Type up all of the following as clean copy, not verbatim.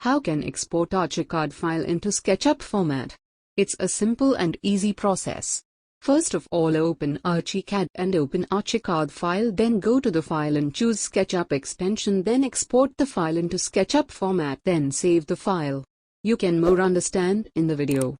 How can export Archicad file into Sketchup format? It's a simple and easy process. First of all, open Archicad and open Archicad file, then go to the file and choose Sketchup extension, then export the file into Sketchup format, then save the file. You can more understand in the video.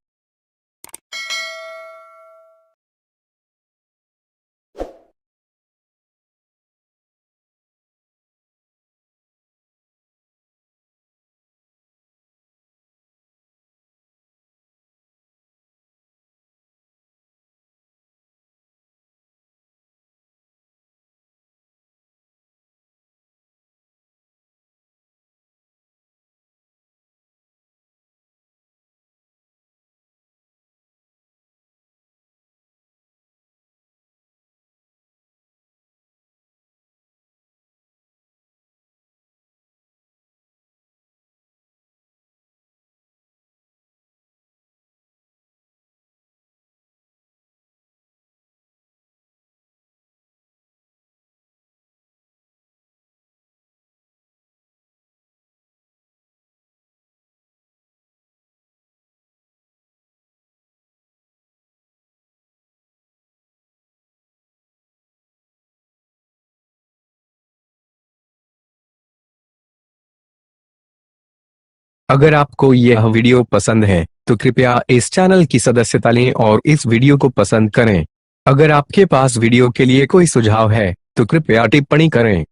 अगर आपको यह video पसंद है तो कृपया इस channel की सदस्यता लें और इस वीडियो को पसंद करें। अगर आपके पास वीडियो के लिए कोई सुझाव है तो कृपया टिप्पणी करें।